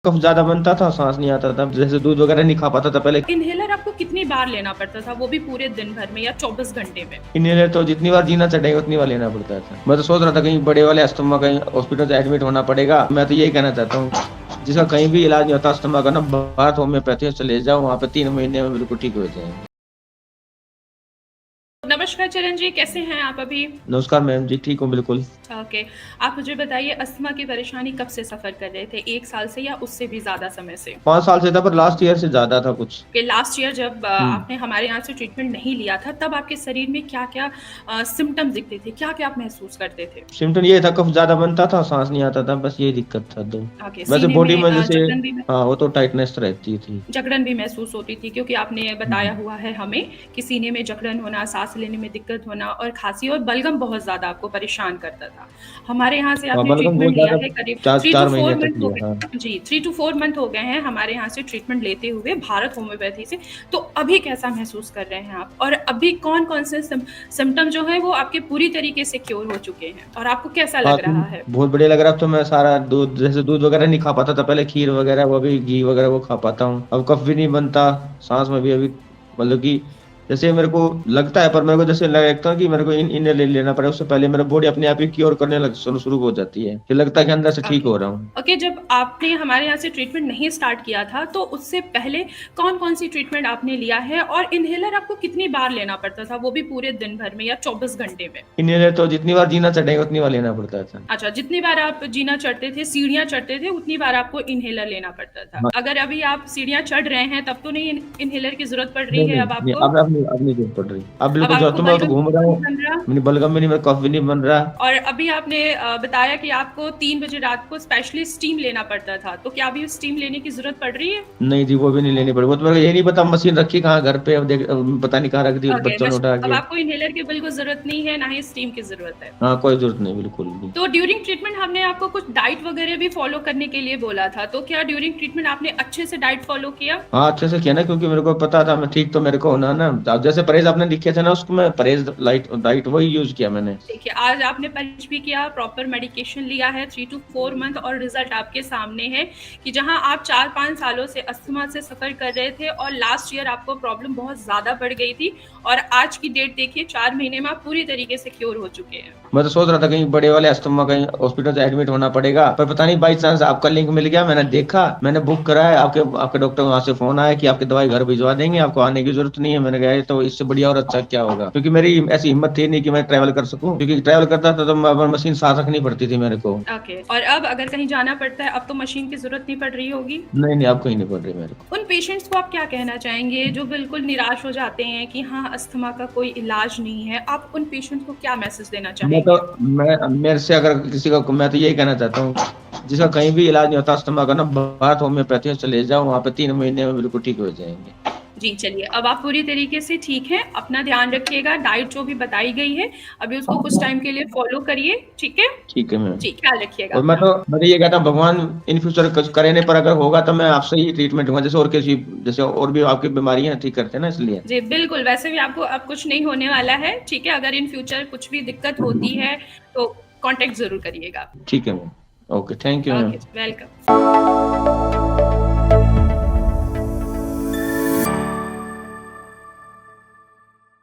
कफ ज़्यादा बनता था, सांस नहीं आता था, जैसे दूध वगैरह नहीं खा पाता था पहले। इन्हेलर आपको कितनी बार लेना पड़ता था, वो भी पूरे दिन भर में या 24 घंटे में? इन्हेलर तो जितनी बार जीना चढ़ेगा उतनी बार लेना पड़ता था। मैं तो सोच रहा था कहीं बड़े वाले अस्थमा कहीं हॉस्पिटल से एडमिट होना पड़ेगा। मैं तो यही कहना चाहता हूँ जिसका कहीं भी इलाज नहीं होता अस्थमा का ना, बाहर होम्योपैथी से ले जाओ, वहाँ पे 3 महीने में बिल्कुल ठीक हो जाएंगे। नमस्कार चरण जी, कैसे हैं आप अभी? नमस्कार मैम जी, ठीक हूँ बिल्कुल। ओके, आप मुझे बताइए अस्थमा की परेशानी कब से सफ़र कर रहे थे? 1 साल से या उससे भी ज़्यादा समय से? 5 साल से था, पर लास्ट ईयर से ज़्यादा था कुछ। कि लास्ट ईयर जब हम्म। आपने हमारे यहाँ से ट्रीटमेंट नहीं लिया था, तब आपके शरीर में क्या-क्या सिम्पटम्स दिखते थे? क्या-क्या आप महसूस करते थे? सिम्टम ये था, कफ ज़्यादा बनता था, सांस नहीं आता था, बस यही दिक्कत था 2। ओके, वैसे सीने बॉडी में में जैसे जकड़न भी हाँ, वो तो टाइटनेस रहती थी। जकड़न भी महसूस होती थी, क्योंकि आपने बताया हम्म। हुआ है हमें कि सीने में जकड़न होना, सांस लेने में दिक्कत होना और खांसी और बलगम बहुत ज़्यादा आपको परेशान करता था। हमारे यहाँ से हाँ, आपने बलगम ट्रीटमेंट बहुत लिया ज़्यादा, है करीब 4 3 टू 4 4 महीने तक मंथ हो लिया। हाँ। गए जी, 3 टू 4 मंथ हो गए हैं हमारे यहाँ से ट्रीटमेंट लेते हुए भारत होम्योपैथी से। तो अभी कैसा महसूस कर रहे हैं आप? और अभी कौन-कौन से सिम्पटम जो हैं वो आपके पूरी तरीके से क्योर हो चुके हैं और आपको कैसा हाँ, लग तो रहा है? बहुत बढ़िया लग रहा है। अब तो मैं सारा दूध, जैसे दूध वगैरह नहीं खा पाता था पहले, खीर वगैरह, वो भी घी वगैरह वो खा पाता हूँ। अब कफ भी नहीं बनता, सांस में भी अभी मतलब कि जैसे मेरे को लगता है, पर मेरे को जैसे लगता है कि मेरे को इन्हें ले लेना पड़ेगा, उससे पहले मेरा बॉडी अपने आप ही क्योर करने लग शुरू शुरू हो जाती है, फिर लगता है कि अंदर से ठीक ओके। हो रहा हूँ। ओके, जब आपने हमारे यहाँ से ट्रीटमेंट नहीं स्टार्ट किया था, तो उससे पहले कौन-कौन सी ट्रीटमेंट आपने लिया है और इन्हेलर आपको कितनी बार लेना पड़ता था, वो भी पूरे दिन भर में या 24 घंटे में? इन्हें तो जितनी बार जीना चढ़ेगा उतनी बार लेना पड़ता था। अच्छा, जितनी बार आप जीना चढ़ते थे, सीढ़ियाँ चढ़ते थे, उतनी बार आपको इन्हेलर लेना पड़ता था। हाँ। अगर अभी आप सीढ़ियाँ चढ़ रहे हैं, तब तो नहीं इन्हेलर की ज़रूरत पड़ रही नहीं है नहीं अब नहीं, आपको? अब नहीं जरूरत पड़ रही, अब अब बिल्कुल जो आपको तो मैं तो बलगम घूम रहा नहीं हूँ। बन रहा? मेरी बलगम भी नहीं, मेरा कफ भी नहीं बन रहा। और अभी आपने बताया कि आपको 3 बजे रात को स्पेशली स्टीम लेना पड़ता था, तो क्या अभी स्टीम लेने की ज़रूरत पड़ रही है? नहीं जी, वो भी नहीं लेनी पड़ी। वो तो मेरे को ये नहीं पता मशीन रखी कहाँ घर पे, अब देख, अब पता नहीं कहाँ रख दी ओके, बच्चों ने मश उठा अब के। आपको इन्हेलर की बिल्कुल ज़रूरत नहीं है, ना ही स्टीम की ज़रूरत है। हाँ, कोई जरूरत नहीं, बिल्कुल भी। तो ड्यूरिंग ट्रीटमेंट हमने आपको कुछ डाइट वगैरह भी फ़ॉलो करने के लिए बोला था, तो क्या ड्यूरिंग ट्रीटमेंट आपने अच्छे से डाइट फ़ॉलो किया? हाँ, अच्छे से किया ना, क्योंकि मेरे को पता था मैं ठीक तो मेरे को होना ना। अब जैसे परहेज आपने लिखे थे ना, उसको मैं परहेज लाइट डाइट वही यूज किया मैंने। देखिए, आज आपने परहेज़ भी किया, प्रॉपर मेडिकेशन लिया है 3 टू 4 मंथ और रिज़ल्ट आपके सामने है कि जहाँ आप 4-5 सालों से अस्थमा से सफ़र कर रहे थे और लास्ट ईयर आपको प्रॉब्लम बहुत ज़्यादा बढ़ गई थी और आज की डेट देखिए 4 महीने में आप पूरी तरीके से क्योर हो चुके हैं। मैं तो सोच रहा था कहीं बड़े वाले अस्थमा कहीं हॉस्पिटल से एडमिट होना पड़ेगा, पर पता नहीं बाई चांस आपका लिंक मिल गया। मैंने देखा, मैंने बुक करा है, आपके आपके डॉक्टर वहां से फोन आया कि आपकी दवाई घर भिजवा देंगे, आपको आने की जरूरत नहीं है। मैंने कहा ये तो इससे बढ़िया और अच्छा क्या होगा, क्योंकि मेरी ऐसी हिम्मत थी नहीं कि मैं ट्रैवल कर सकूं, क्योंकि ट्रैवल करता था तो मशीन साथ रखनी पड़ती थी मेरे को। ओके, और अब अगर कहीं जाना पड़ता है, अब तो मशीन की ज़रूरत नहीं पड़ रही होगी? नहीं नहीं, अब कहीं नहीं पड़ रही मेरे को। उन पेशेंट्स को आप क्या कहना चाहेंगे जो बिल्कुल निराश हो जाते हैं कि हाँ, अस्थमा का कोई इलाज नहीं है, आप उन पेशेंट्स को क्या मैसेज देना मैं तो चाहेंगे? मैं मेरे से अगर किसी का, मैं तो यही कहना चाहता हूँ जिसका कहीं भी इलाज नहीं होता अस्थमा का ना, बाहर होम्योपैथी से ले जाओ, वहाँ पे 3 महीने में बिल्कुल ठीक हो जाएंगे। जी, चलिए, अब आप पूरी तरीके से ठीक हैं, अपना ध्यान रखिएगा, डाइट जो भी बताई गई है, अभी उसको कुछ टाइम के लिए फ़ॉलो करिए, ठीक है? ठीक है मैम। जी, ख्याल रखिएगा और अपना। मैं तो ये कहता हूँ, भगवान इन फ्यूचर कुछ करे नहीं, पर अगर होगा तो मैं आपसे ही ट्रीटमेंट लूंगा, जैसे और किसी, जैसे और भी आपकी बीमारियां ठीक करते हैं ना, इसलिए। जी, बिल्कुल, वैसे भी आपको अब कुछ नहीं होने वाला है, ठीक है? अगर इन फ्यूचर कुछ भी दिक्कत होती है, तो कॉन्टैक्ट ज़रूर करिएगा। ठीक है ma'am. Okay, thank you okay, ma'am. Welcome.